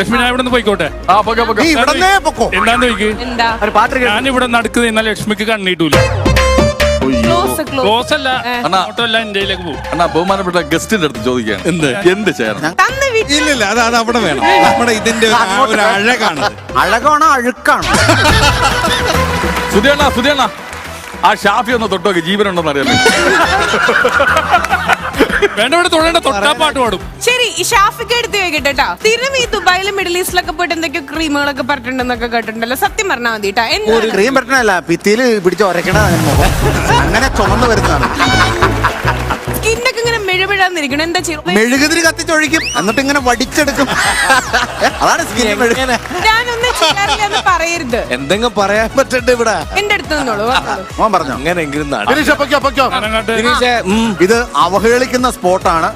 ലക്ഷ്മി ഞാൻ ഇവിടെ നിന്ന് പോയിക്കോട്ടെ. എന്താന്ന് ചോദിക്ക്. ഞാൻ ഇവിടെ നടക്കുന്നത് എന്നാൽ ലക്ഷ്മിക്ക് കണ്ണീട്ടൂല. ക്ലോസ് അല്ല, ഓട്ടോ അല്ല, ഇന്ത്യയിലേക്ക് പോകും. അണ്ണാ ബഹുമാനപ്പെട്ട ഗസ്റ്റിന്റെ അടുത്ത് ചോദിക്കുകയാണ് എന്ത് ചെയ്യണം. ഇല്ലില്ല, അത് അവിടെ വേണം. നമ്മുടെ ഇതിന്റെ ഒരു അഴകാണ്. അഴകാണോ അഴുക്കാണോ? സുധിയണ്ണ ആ ഷാഫി ഒന്ന് തൊട്ടോക്ക് ജീവനുണ്ടോന്ന് അറിയാൻ. വേണ്ട, ഇവിടെ തൊഴേണ്ട, തൊട്ടാ പാട്ട് പാടും. ശരി, ഈ ഷാഫിക്ക് എടുത്ത് ചോദിക്കട്ടെ. സ്ഥിരം ഈ ദുബായിലും മിഡിൽ ഈസ്റ്റിലൊക്കെ പോയിട്ട് എന്തൊക്കെയോ ക്രീമുകളൊക്കെ പറഞ്ഞിട്ടുണ്ടെന്നൊക്കെ കേട്ടിട്ടുണ്ടല്ലോ. സത്യം പറഞ്ഞാൽ മതി കേട്ടാ. ഒരു ക്രീം പറ്റണല്ല, ഭിത്തിയിൽ പിടിച്ച് ഉരക്കണ അങ്ങനെ ചുമന്ന് വരുന്നതാണ്. സ്കിന്നൊക്കെ ഇങ്ങനെ മെഴുമെഴാന്നിരിക്കണം. എന്താ ചെയ്യും? മെഴുകുതിരി കത്തിച്ചൊഴിക്കും, എന്നിട്ട് ഇങ്ങനെ വടിച്ചെടുക്കും. അതാണ് സ്കിൻ. ഞാനൊന്നും ചെയ്യാറില്ലെന്ന് പറയരുത്. എന്തെങ്കിലും പറയാൻ പറ്റണ്ടേ ഇവിടെ? എന്റെ അടുത്ത് നിന്നോളൂ. പറഞ്ഞു അങ്ങനെയെങ്കിലും ഇത് അവഹേളിക്കുന്ന സ്പോട്ടാണ്.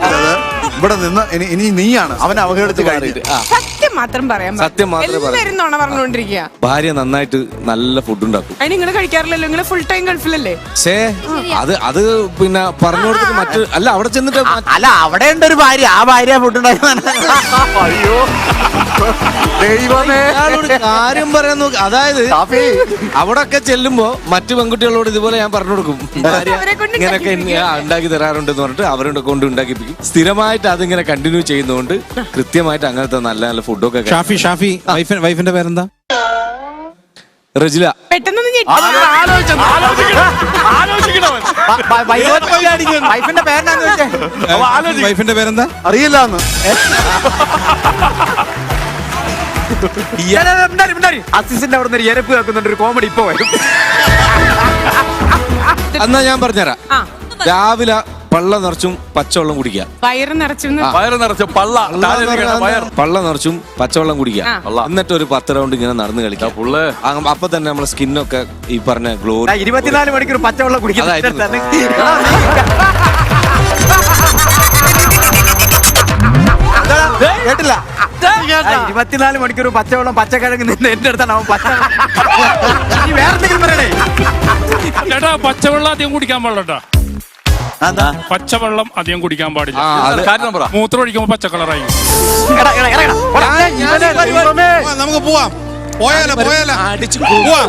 ഇവിടെ നിന്ന് ഇനി നീയാണ് അവനെ അവഹേളിച്ച് കഴിഞ്ഞിട്ട്. സത്യം മാത്രം പറയാം. സത്യം മാത്രം എല്ലാവരും നുണ പറഞ്ഞോണ്ടിരിക്കുക. ഭാര്യ നന്നായിട്ട് നല്ല ഫുഡ് ഉണ്ടാക്കും. അതിന് നിങ്ങൾ കഴിക്കാറില്ലല്ലോ, നിങ്ങൾ ഫുൾ ടൈം ഗൾഫിലല്ലേ? അത് പിന്നെ പറഞ്ഞു കൊടുത്തിട്ട് മറ്റു അല്ല അവിടെ ചെന്നിട്ട് അല്ല, അവിടെ ഉണ്ട് ഒരു ഭാര്യ. ആ ഭാര്യ ഫുഡ് ഉണ്ടാക്കുന്ന. അയ്യോ ദൈവമേ, കാര്യം പറയാൻ നോക്ക്. അതായത് അവിടെ ഒക്കെ ചെല്ലുമ്പോ മറ്റു പെൺകുട്ടികളോട് ഇതുപോലെ ഞാൻ പറഞ്ഞു കൊടുക്കും, ഭാര്യ ഇങ്ങനെയൊക്കെ ഉണ്ടാക്കി തരാറുണ്ടെന്ന് പറഞ്ഞിട്ട് അവരുടെ കൊണ്ട് ഉണ്ടാക്കിപ്പിക്കും. സ്ഥിരമായിട്ട് അതിങ്ങനെ കണ്ടിന്യൂ ചെയ്യുന്നതുകൊണ്ട് കൃത്യമായിട്ട് അങ്ങനത്തെ നല്ല നല്ല ഫുഡൊക്കെ. ഷാഫി വൈഫിന്റെ പേരെന്താ? റജില. പെട്ടെന്ന് വൈഫിന്റെ പേരെന്നാന്ന് ചോദിച്ചേ. വൈഫിന്റെ പേരെന്താ? അറിയില്ലാന്ന്. അസിസ്റ്റന്റ് അവിടെ നിന്ന് എരപ്പ് കേൾക്കുന്നുണ്ട്. ഒരു കോമഡി ഇപ്പൊ വരും. എന്നാ ഞാൻ പറഞ്ഞുതരാം. രാവിലെ പള്ള നിറച്ചും പച്ചവെള്ളം കുടിക്കാം. വയറ് നിറച്ചും പള്ള നിറച്ചും പച്ചവെള്ളം കുടിക്കാം. എന്നിട്ട് ഒരു 10 റൗണ്ട് ഇങ്ങനെ നടന്ന് കളിക്കാം. അപ്പൊ തന്നെ നമ്മളെ സ്കിന്നൊക്കെ ഈ പറഞ്ഞ ഗ്ലോ. 24 മണിക്കൂർ പച്ചവെള്ളം കുടിക്കാം. കേട്ടില്ല? 24 മണിക്കൂർ പച്ചവെള്ളം പച്ചക്കിഴങ്ങ് നിന്ന് എന്റെ അടുത്താണ് അവൻ പച്ച. വേറെന്തെങ്കിലും പറയണേ ചേട്ടാ, പച്ചവെള്ളം അധികം കുടിക്കാൻ പാടില്ല. പച്ചവെള്ളം അധികം കുടിക്കാൻ പാടില്ല. മൂത്രം ഒഴിക്കുമ്പോ പച്ച കളറായി. നമുക്ക് പോവാം. പോയാലോ അടിച്ചു പോവാം.